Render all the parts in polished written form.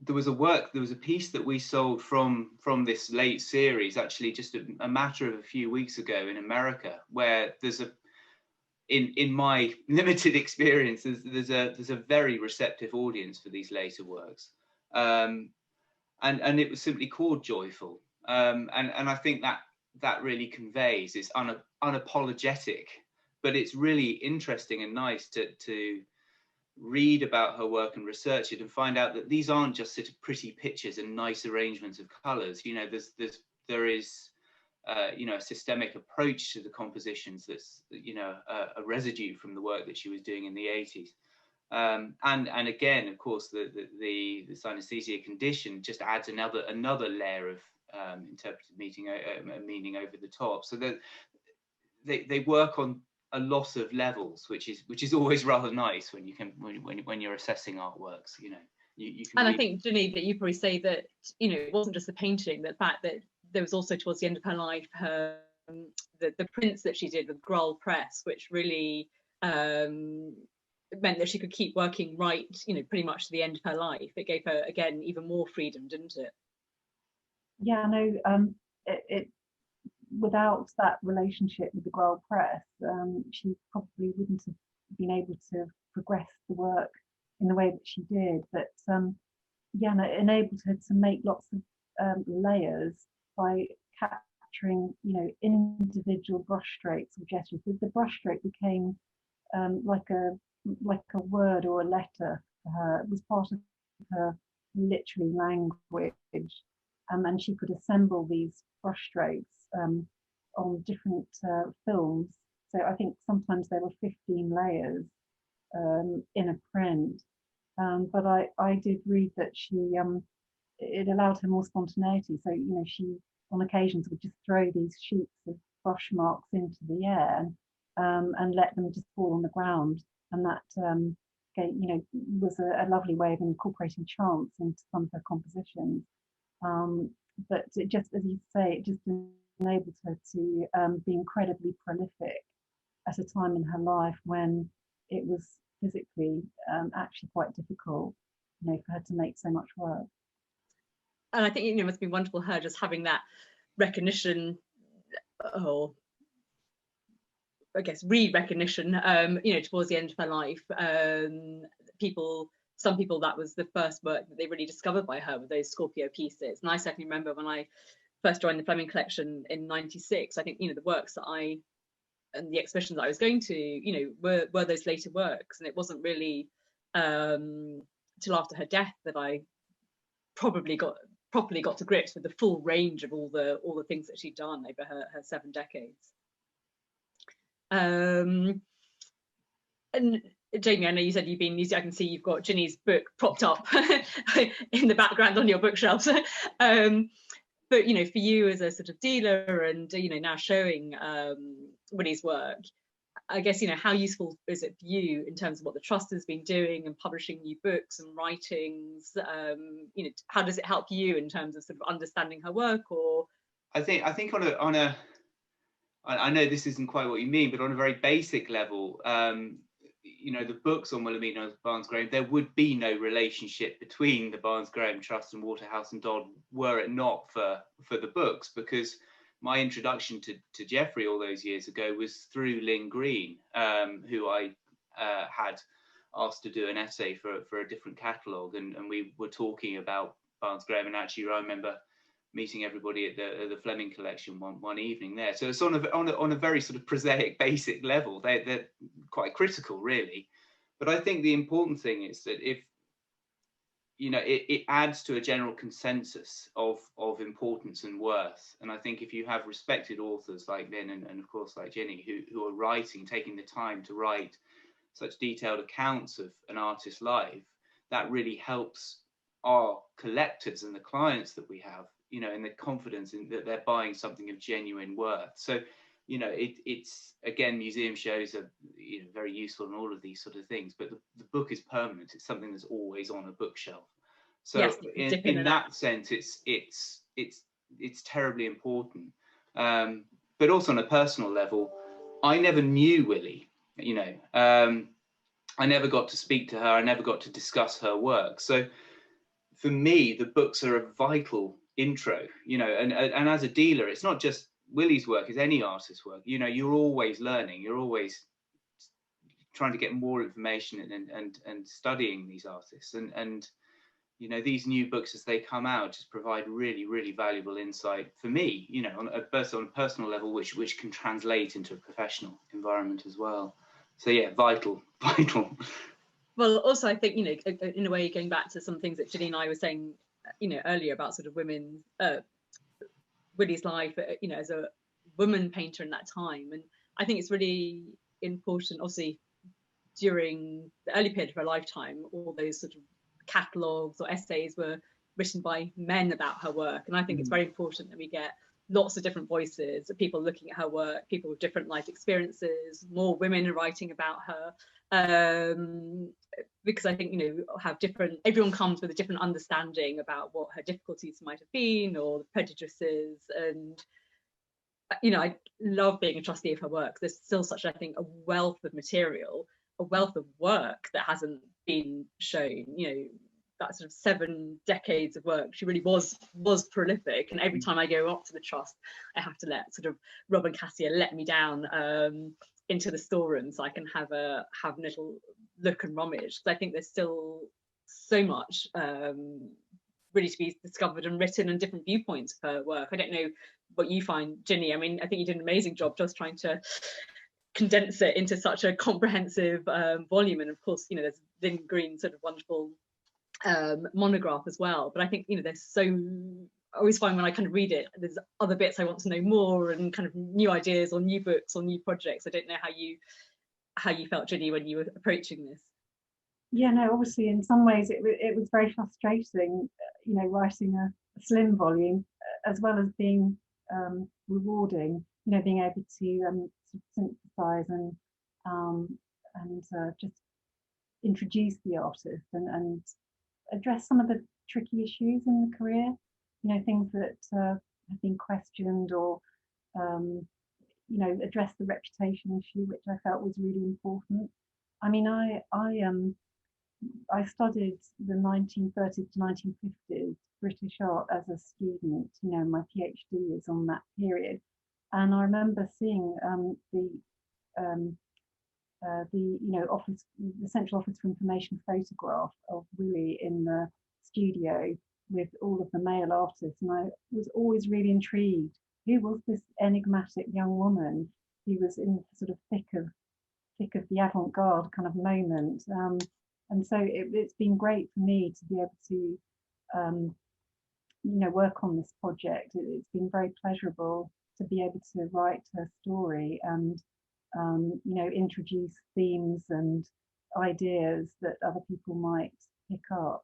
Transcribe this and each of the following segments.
there was a piece that we sold from this late series, actually just a matter of a few weeks ago in America, where there's in my limited experience, there's a very receptive audience for these later works, and it was simply called Joyful, and I think that really conveys it's unapologetic, but it's really interesting and nice to read about her work and research it and find out that these aren't just sort of pretty pictures and nice arrangements of colors. You know, there is you know, a systemic approach to the compositions that's, you know, a residue from the work that she was doing in the 80s. And again, of course, the synesthesia condition just adds another layer of interpretive meaning over the top. So that they work on a lot of levels, which is always rather nice when you can when you're assessing artworks. You know, you can. And I think, Jenny, that you probably say that, you know, it wasn't just the painting, the fact that there was also towards the end of her life her the prints that she did with Grohl Press, which really meant that she could keep working right, you know, pretty much to the end of her life. It gave her, again, even more freedom, didn't it? Yeah, no, it without that relationship with the Grohl Press, she probably wouldn't have been able to progress the work in the way that she did. But yeah, no, it enabled her to make lots of layers by capturing, you know, individual brushstrokes or gestures. The brushstroke became like a word or a letter for her. It was part of her literary language, and she could assemble these brushstrokes on different films. So I think sometimes there were 15 layers in a print. But I did read that she it allowed her more spontaneity. So, you know, she on occasions would just throw these sheets of brush marks into the air and let them just fall on the ground. And that, you know, was a lovely way of incorporating chance into some of her compositions. But it just, as you say, it just enabled her to be incredibly prolific at a time in her life when it was physically actually quite difficult, you know, for her to make so much work. And I think, you know, it must be wonderful her just having that recognition, or I guess re-recognition, you know, towards the end of her life. Some people, that was the first work that they really discovered by her, with those Scorpio pieces. And I certainly remember when I first joined the Fleming collection in '96, I think, you know, the works that and the exhibitions that I was going to, you know, were those later works. And it wasn't really till after her death that I properly got to grips with the full range of all the things that she'd done over her 7 decades. And Jamie, I know you said you've been using, I can see you've got Ginny's book propped up in the background on your bookshelves. But, you know, for you as a sort of dealer and, you know, now showing Winnie's work, I guess, you know, how useful is it for you in terms of what the Trust has been doing and publishing new books and writings? You know, how does it help you in terms of sort of understanding her work? Or I think on a I know this isn't quite what you mean, but on a very basic level, you know, the books on Wilhelmina Barns-Graham, there would be no relationship between the Barns-Graham Trust and Waterhouse and Dodd were it not for the books, because my introduction to Geoffrey all those years ago was through Lynn Green, who I had asked to do an essay for a different catalogue, and we were talking about Barns-Graham, and actually I remember meeting everybody at the Fleming collection one evening there. So it's on a very sort of prosaic, basic level. They're quite critical, really. But I think the important thing is that if, you know, it adds to a general consensus of importance and worth. And I think if you have respected authors like Lynn and of course like Jenny, who are writing, taking the time to write such detailed accounts of an artist's life, that really helps our collectors and the clients that we have, you know, and the confidence in that they're buying something of genuine worth. So, you know, it's again, museum shows are, you know, very useful in all of these sort of things, but the book is permanent. It's something that's always on a bookshelf. So yes, in that sense, it's terribly important. But also on a personal level, I never knew Willie, you know, I never got to speak to her. I never got to discuss her work. So for me, the books are a vital intro, you know, and as a dealer, it's not just Willie's work, it's any artist's work. You know, you're always learning, you're always trying to get more information and studying these artists. And you know, these new books as they come out just provide really, really valuable insight for me, you know, on a personal level, which can translate into a professional environment as well. So yeah, vital. Well, also I think, you know, in a way, going back to some things that Ginny and I were saying, you know, earlier about sort of women, Willie's life, you know, as a woman painter in that time. And I think it's really important, obviously, during the early period of her lifetime, all those sort of catalogues or essays were written by men about her work. And I think it's very important that we get lots of different voices of people looking at her work, people with different life experiences, more women are writing about her, because I think, you know, everyone comes with a different understanding about what her difficulties might have been or the prejudices. And you know, I love being a trustee of her work. There's still such, I think, a wealth of material, a wealth of work that hasn't been shown. You know, that sort of 7 decades of work, she really was prolific. And every time I go up to the trust, I have to let sort of Rob and Cassia let me down into the storeroom so I can have a little look and rummage. Because I think there's still so much really to be discovered and written, and different viewpoints of her work. I don't know what you find, Ginny. I mean, I think you did an amazing job just trying to condense it into such a comprehensive volume. And of course, you know, there's Lynn Green's sort of wonderful monograph as well. But I think, you know, I always find when I kind of read it, there's other bits I want to know more, and kind of new ideas or new books or new projects. I don't know how you felt, Ginny, when you were approaching this. Yeah, no, obviously in some ways it was very frustrating, you know, writing a slim volume, as well as being rewarding, you know, being able to synthesize and just introduce the artist and address some of the tricky issues in the career, you know, things that have been questioned, or you know, address the reputation issue, which I felt was really important. I mean, I studied the 1930s to 1950s British art as a student. You know, my PhD is on that period, and I remember seeing the you know, office, the Central Office for Information photograph of Willie in the studio with all of the male artists, and I was always really intrigued. Who was this enigmatic young woman who was in sort of thick of the avant-garde kind of moment? And so it's been great for me to be able to, you know, work on this project. It's been very pleasurable to be able to write her story and, you know, introduce themes and ideas that other people might pick up.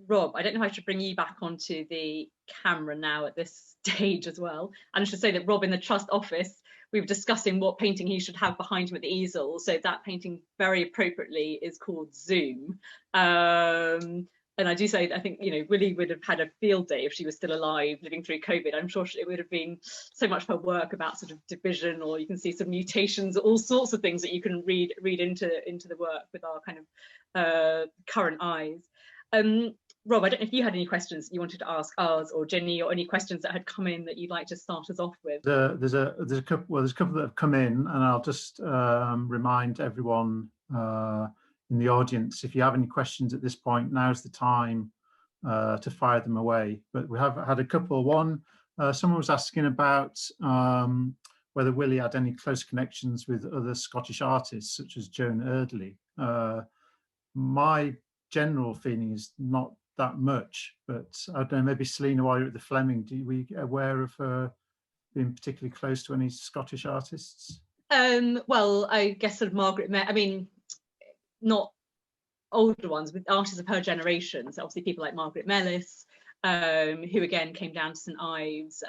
Rob, I don't know if I should bring you back onto the camera now at this stage as well. And I should say that Rob, in the trust office, we were discussing what painting he should have behind him at the easel. So that painting very appropriately is called Zoom. And I do say, I think, you know, Willie would have had a field day if she was still alive, living through COVID. I'm sure it would have been so much of her work about sort of division, or you can see some mutations, all sorts of things that you can read into the work with our kind of current eyes. Rob, I don't know if you had any questions you wanted to ask ours or Jenny, or any questions that had come in that you'd like to start us off with. There's a couple that have come in, and I'll just remind everyone in the audience, if you have any questions at this point, now's the time to fire them away. But we have had a couple. One, someone was asking about whether Willie had any close connections with other Scottish artists, such as Joan Erdely. My general feeling is not that much, but I don't know, maybe Selina, while you're at the Fleming, are we aware of her being particularly close to any Scottish artists? Well, I guess sort of Margaret, I mean, not older ones, but artists of her generation. So obviously people like Margaret Mellis, who again came down to St Ives.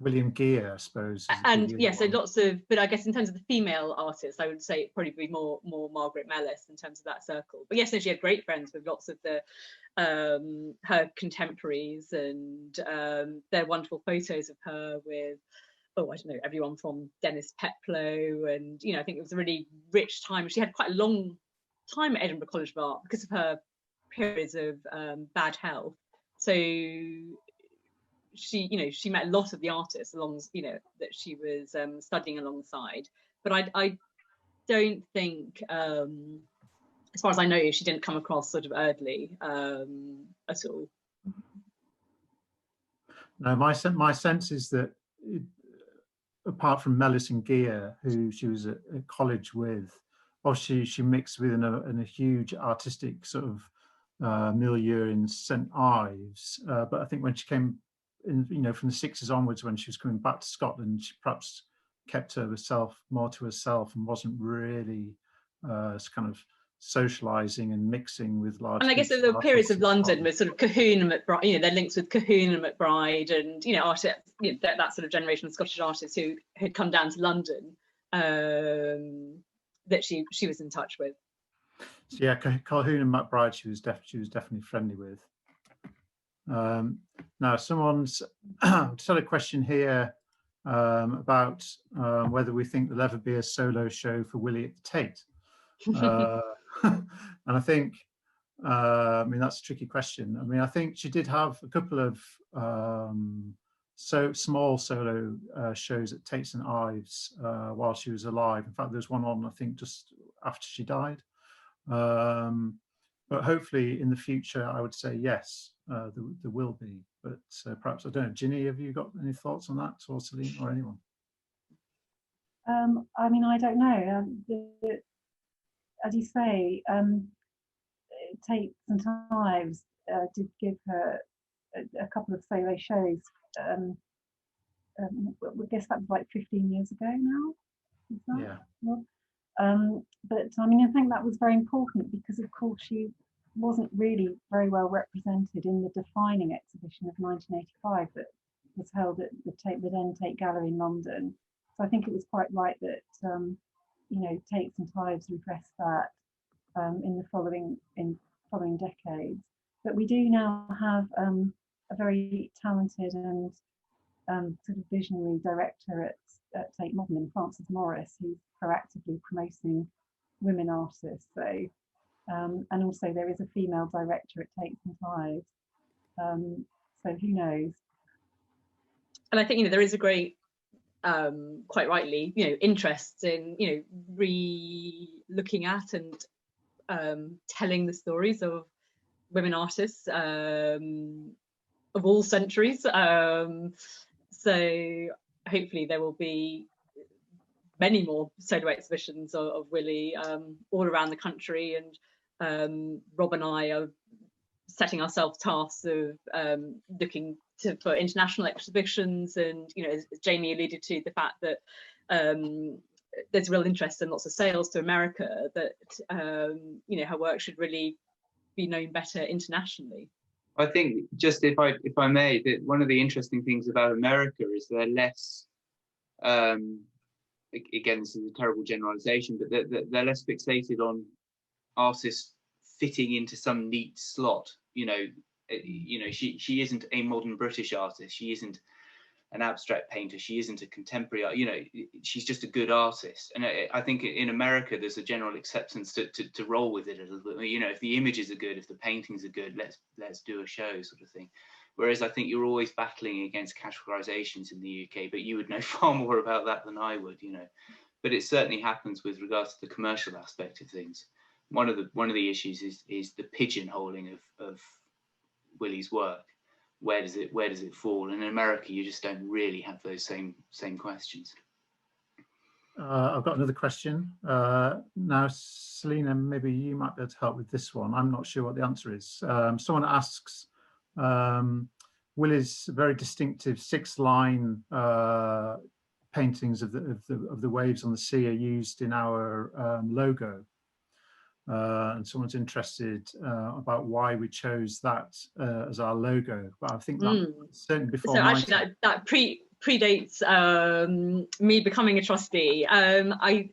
William Gere, I suppose. And yeah, so lots of, but I guess in terms of the female artists, I would say it'd probably be more Margaret Mellis in terms of that circle. But yes, no, she had great friends with lots of the her contemporaries, and there are wonderful photos of her with, oh, I don't know, everyone from Dennis Peplow, and you know, I think it was a really rich time. She had quite a long time at Edinburgh College of Art because of her periods of bad health. So she, you know, she met a lot of the artists along, you know, that she was studying alongside. But I don't think, as far as I know, she didn't come across sort of Eardley at all. No, my sense is that apart from Melis and Gia, who she was at college with, obviously she mixed within a huge artistic sort of milieu in St Ives. But I think when she came in, you know, from the 60s onwards, when she was coming back to Scotland, she perhaps kept herself more to herself and wasn't really kind of socializing and mixing with large. And I guess the periods of London with sort of Cahoon and McBride, you know, their links with Cahoon and McBride, and, you know, artists, you know, that sort of generation of Scottish artists who had come down to London, that she was in touch with. So yeah, Cahoon and McBride, she was definitely friendly with. Now, someone's just had a question here about whether we think there'll ever be a solo show for Willie at the Tate. And I think, I mean, that's a tricky question. I mean, I think she did have a couple of so small solo shows at Tate St Ives while she was alive. In fact, there's one on, I think, just after she died. But hopefully in the future, I would say yes, there will be. But perhaps, I don't know, Ginny, have you got any thoughts on that, or Celine, or anyone? I mean, I don't know. As you say, Tate St Ives did give her a couple of solo shows. I guess that was like 15 years ago now. Is that? Yeah. But I mean, I think that was very important because, of course, she wasn't really very well represented in the defining exhibition of 1985 that was held at the then Tate Gallery in London. So I think it was quite right that you know, Tate St Ives redressed that in the following decades. But we do now have a very talented and sort of visionary director at Tate Modern, Frances Morris, who's proactively promoting women artists. So and also there is a female director at Tate St Ives. So who knows? And I think, you know, there is a great, quite rightly, you know, interest in, you know, re-looking at and telling the stories of women artists of all centuries. So hopefully there will be many more solo exhibitions of Willie all around the country, and Rob and I are setting ourselves tasks of looking for international exhibitions, and, you know, as Jamie alluded to, the fact that there's real interest and lots of sales to America, that you know, her work should really be known better internationally. I think, just if I may, that one of the interesting things about America is they're less, again, this is a terrible generalization, but they're less fixated on artists fitting into some neat slot. You know, she isn't a modern British artist. She isn't an abstract painter. She isn't a contemporary art. You know, she's just a good artist. And I think in America, there's a general acceptance to roll with it a little bit. You know, if the images are good, if the paintings are good, let's do a show, sort of thing. Whereas I think you're always battling against categorizations in the UK, but you would know far more about that than I would, you know. But it certainly happens with regards to the commercial aspect of things. One of the issues is the pigeonholing of Willie's work. Where does it fall? And in America, you just don't really have those same questions. I've got another question. Now, Selina, maybe you might be able to help with this one. I'm not sure what the answer is. Someone asks, Willie's very distinctive 6-line paintings of the waves on the sea are used in our logo. And someone's interested about why we chose that as our logo. But I think that certainly before. So actually, that predates me becoming a trustee. I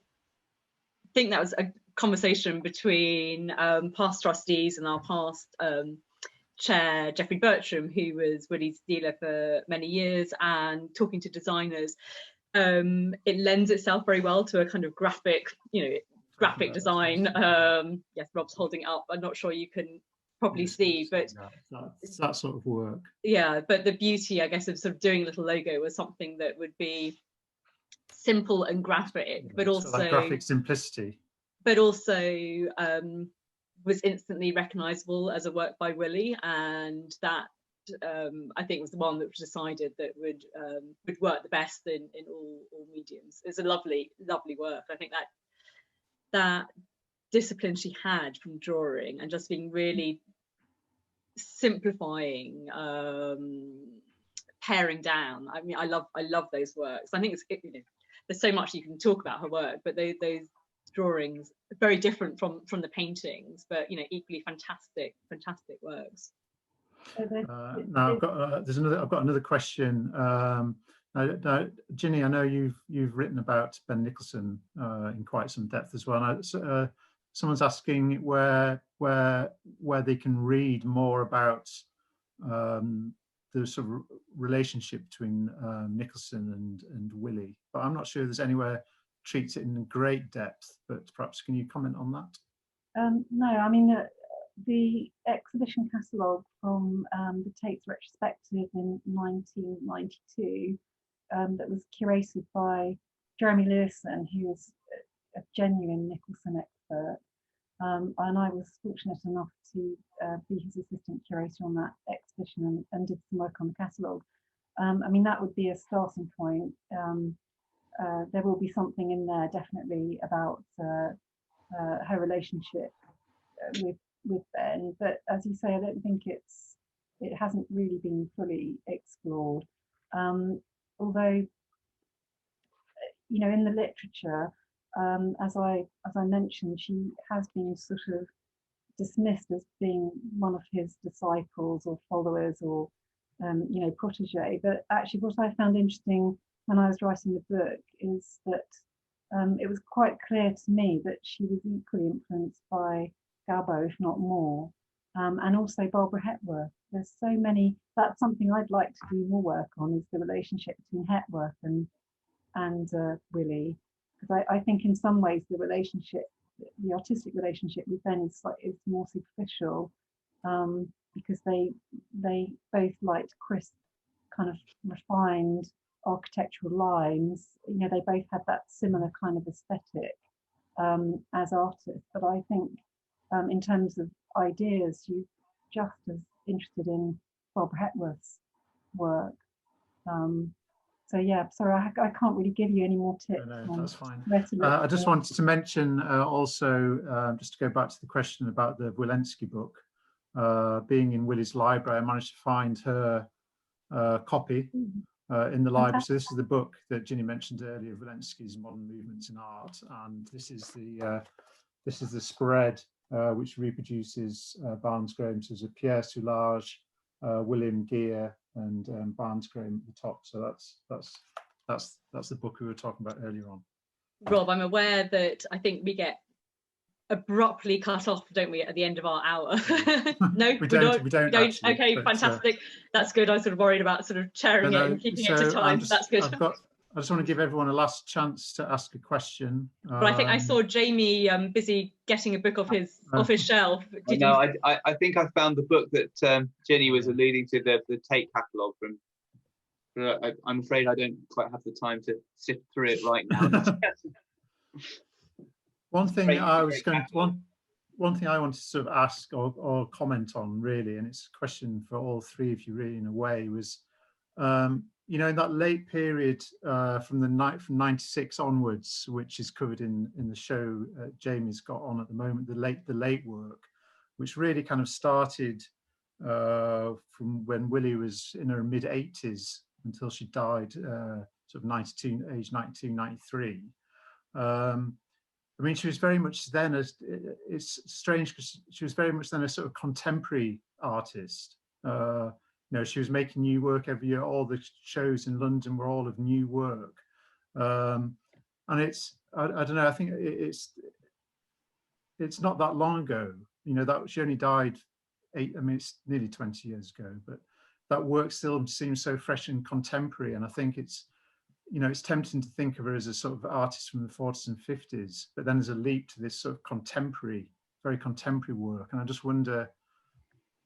think that was a conversation between past trustees and our past chair, Geoffrey Bertram, who was Willie's dealer for many years, and talking to designers. It lends itself very well to a kind of graphic, you know, graphic design. Yes, Rob's holding it up. I'm not sure you can properly see, but it's that sort of work. Yeah, but the beauty, I guess, of sort of doing a little logo was something that would be simple and graphic, but also like graphic simplicity. But also was instantly recognisable as a work by Willie, and that I think was the one that was decided that would work the best in all mediums. It's a lovely work. I think that discipline she had from drawing and just being really simplifying, paring down. I mean, I love those works. I think it's there's so much you can talk about her work, but those drawings are very different from the paintings, but equally fantastic works. Now I've got another question. Now, Ginny, I know you've written about Ben Nicholson in quite some depth as well. And someone's asking where they can read more about the sort of relationship between Nicholson and Willie, but I'm not sure there's anywhere treats it in great depth. But perhaps can you comment on that? No, I mean the exhibition catalogue from the Tate's retrospective in 1992 that was curated by Jeremy Lewison, who is a genuine Nicholson expert. And I was fortunate enough to be his assistant curator on that exhibition and did some work on the catalogue. I mean, that would be a starting point. There will be something in there definitely about her relationship with Ben, but as you say, I don't think it hasn't really been fully explored. Although, in the literature, as I mentioned, she has been sort of dismissed as being one of his disciples or followers or protege. But actually, what I found interesting when I was writing the book is that it was quite clear to me that she was equally influenced by Gabo, if not more, and also Barbara Hepworth. There's so many. That's something I'd like to do more work on, is the relationship between Hepworth and Willie. Because I think in some ways the the artistic relationship with Ben is more superficial, because they both liked crisp, kind of refined architectural lines. They both had that similar kind of aesthetic as artists. But I think in terms of ideas, you're just as interested in Barbara Hepworth's work. So yeah, sorry, I can't really give you any more tips. No, that's fine. I just wanted to mention also, just to go back to the question about the Wilensky book, being in Willie's library, I managed to find her copy in the library. So this is the book that Ginny mentioned earlier, Wilensky's Modern Movements in Art, and this is the spread which reproduces Barns-Graham. So Pierre Soulages, William Gear, and Barns-Graham at the top. So that's the book we were talking about earlier on. Rob, I'm aware that I think we get abruptly cut off, don't we, at the end of our hour? No, we don't actually, okay, but, fantastic. That's good. I was sort of worried about sort of chairing it and keeping it to time. That's good. I just want to give everyone a last chance to ask a question. But I think I saw Jamie busy getting a book off his shelf. I think I found the book that Jenny was alluding to, the Tate catalogue from. I'm afraid I don't quite have the time to sift through it right now. One thing I wanted to sort of ask or comment on, really, and it's a question for all three of you, really, in a way, was in that late period from 96 onwards, which is covered in the show Jamie's got on at the moment, the late work, which really kind of started from when Willie was in her mid-80s until she died sort of age 92, 93. I mean, she was very much then, it's strange because she was very much then a sort of contemporary artist. She was making new work every year. All the shows in London were all of new work. And it's, I don't know, I think it's not that long ago, that she only died it's nearly 20 years ago, but that work still seems so fresh and contemporary. And I think it's tempting to think of her as a sort of artist from the 40s and 50s, but then there's a leap to this sort of contemporary, very contemporary work. And I just wonder,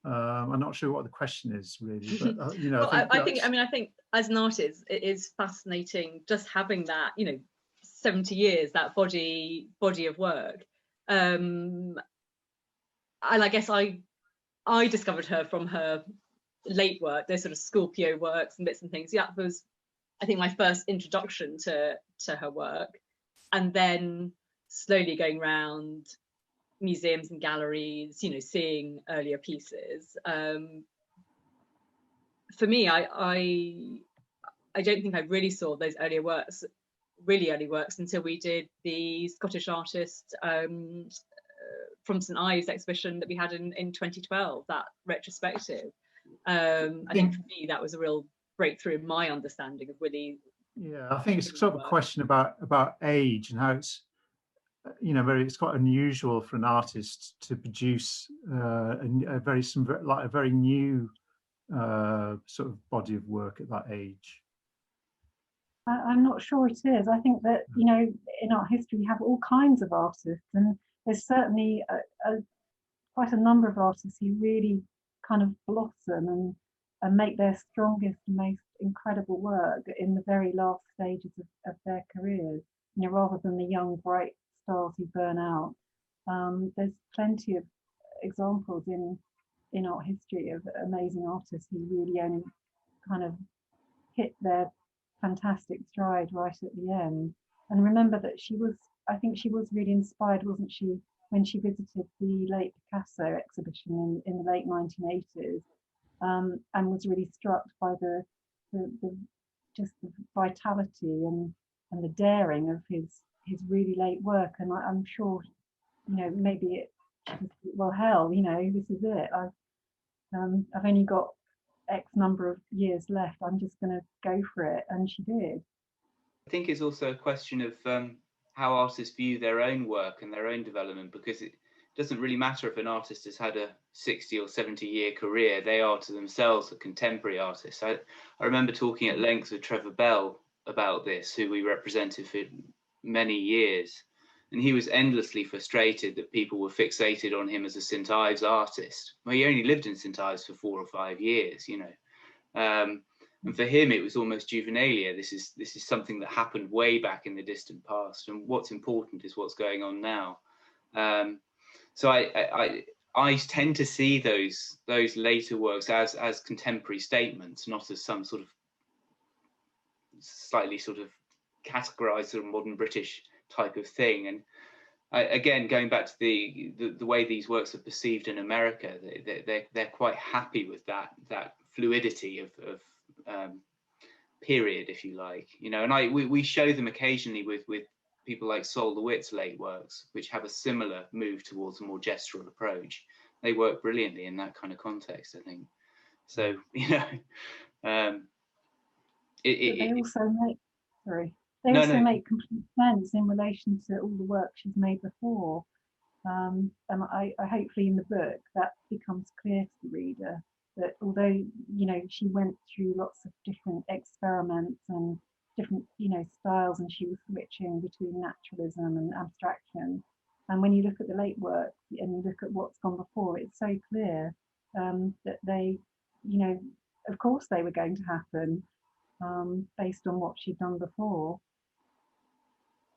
I'm not sure what the question is really, but you know, well, I think I think as an artist, it is fascinating just having that, you know, 70 years, that body of work. And I guess I discovered her from her late work, those sort of Scorpio works and bits and things. Yeah, that was, I think, my first introduction to her work, and then slowly going around museums and galleries, you know, seeing earlier pieces. For me, I don't think I really saw those early works until we did the Scottish artist from St Ives exhibition that we had in 2012, that retrospective. I think for me that was a real breakthrough in my understanding of Willie. Yeah, I think it's sort of a question about age and how it's, you know, it's quite unusual for an artist to produce a very new sort of body of work at that age. I'm not sure it is. I think that, you know, in art history we have all kinds of artists, and there's certainly quite a number of artists who really kind of blossom and make their strongest, most incredible work in the very last stages of their careers, you know, rather than the young, bright stars who burn out. There's plenty of examples in art history of amazing artists who really only kind of hit their fantastic stride right at the end. And remember that I think she was really inspired, wasn't she, when she visited the late Picasso exhibition in the late 1980s, and was really struck by the just the vitality and the daring of his really late work. And I'm sure, you know, maybe well, hell, you know, this is it. I've only got X number of years left. I'm just going to go for it, and she did. I think it's also a question of how artists view their own work and their own development, because it doesn't really matter if an artist has had a 60 or 70 year career. They are to themselves a contemporary artist. I remember talking at length with Trevor Bell about this, who we represented for many years, and he was endlessly frustrated that people were fixated on him as a St Ives artist. Well, he only lived in St Ives for 4 or 5 years, you know. And for him, it was almost juvenilia. This is something that happened way back in the distant past, and what's important is what's going on now. So I tend to see those later works as contemporary statements, not as some sort of slightly sort of categorized sort of modern British type of thing. And again, going back to the way these works are perceived in America, they're quite happy with that fluidity of period, if you like, you know. And we show them occasionally with people like Sol LeWitt's late works, which have a similar move towards a more gestural approach. They work brilliantly in that kind of context, I think. So, you know, they also make complete sense in relation to all the work she's made before. And I hopefully in the book that becomes clear to the reader, that although, you know, she went through lots of different experiments and different, you know, styles, and she was switching between naturalism and abstraction. And when you look at the late work and you look at what's gone before, it's so clear that they, you know, of course they were going to happen based on what she'd done before.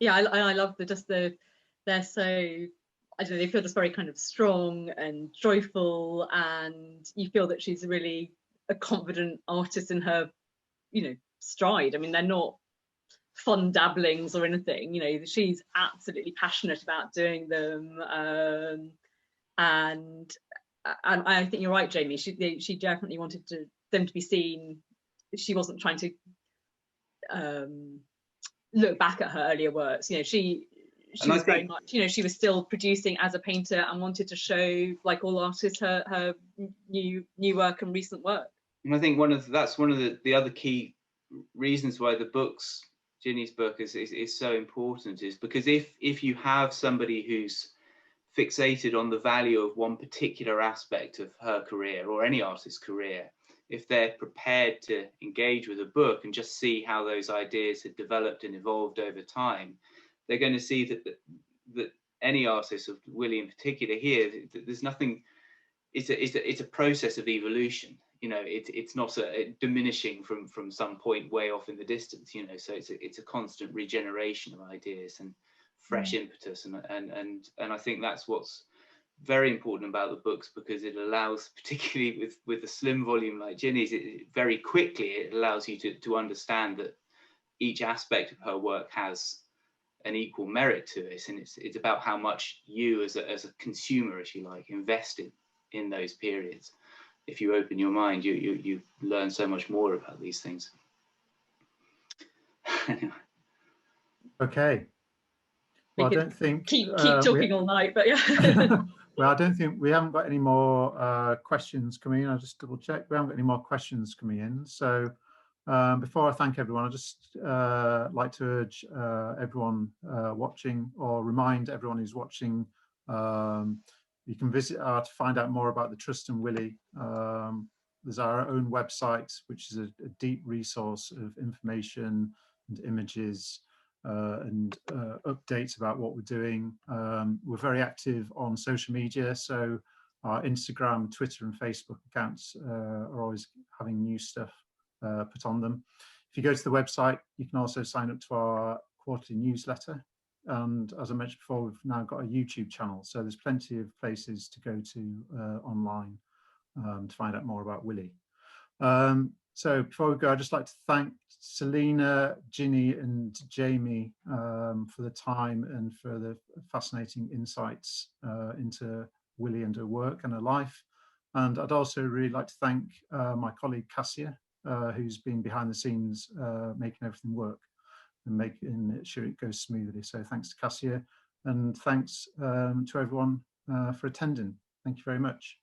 Yeah, I love they're so, I don't know, they feel just very kind of strong and joyful, and you feel that she's really a confident artist in her, you know, stride. I mean, they're not fun dabblings or anything, you know, she's absolutely passionate about doing them. And I think you're right, Jamie, she definitely wanted them to be seen. She wasn't trying to look back at her earlier works, you know, she was very much, you know, she was still producing as a painter and wanted to show, like all artists, her new work and recent work. And I think that's one of the other key reasons why the books, Ginny's book, is so important, is because if you have somebody who's fixated on the value of one particular aspect of her career or any artist's career, if they're prepared to engage with a book and just see how those ideas had developed and evolved over time, they're going to see that any artist, of Willie in particular here, there's nothing it's a process of evolution. You know, it's not a diminishing from some point way off in the distance. You know, so it's a constant regeneration of ideas and fresh impetus, and I think that's what's very important about the books, because it allows, particularly with a slim volume like Ginny's, very quickly it allows you to understand that each aspect of her work has an equal merit to it, and it's about how much you as a consumer, if you like, invested in those periods. If you open your mind, you learn so much more about these things. Okay. Well, I don't think keep talking all night, but yeah. Well, I don't think we haven't got any more questions coming in. I'll just double check. We haven't got any more questions coming in. So before I thank everyone, I just like to urge everyone watching, or remind everyone who's watching, you can visit to find out more about the Trust and Willie. There's our own website, which is a deep resource of information and images and updates about what we're doing. We're very active on social media, so our Instagram, Twitter and Facebook accounts are always having new stuff put on them. If you go to the website, you can also sign up to our quarterly newsletter, and as I mentioned before, we've now got a YouTube channel, so there's plenty of places to go to online to find out more about Willie. So before we go, I'd just like to thank Selina, Ginny and Jamie for the time and for the fascinating insights into Willie and her work and her life. And I'd also really like to thank my colleague Cassia, who's been behind the scenes making everything work and making sure it goes smoothly. So thanks to Cassia, and thanks to everyone for attending. Thank you very much.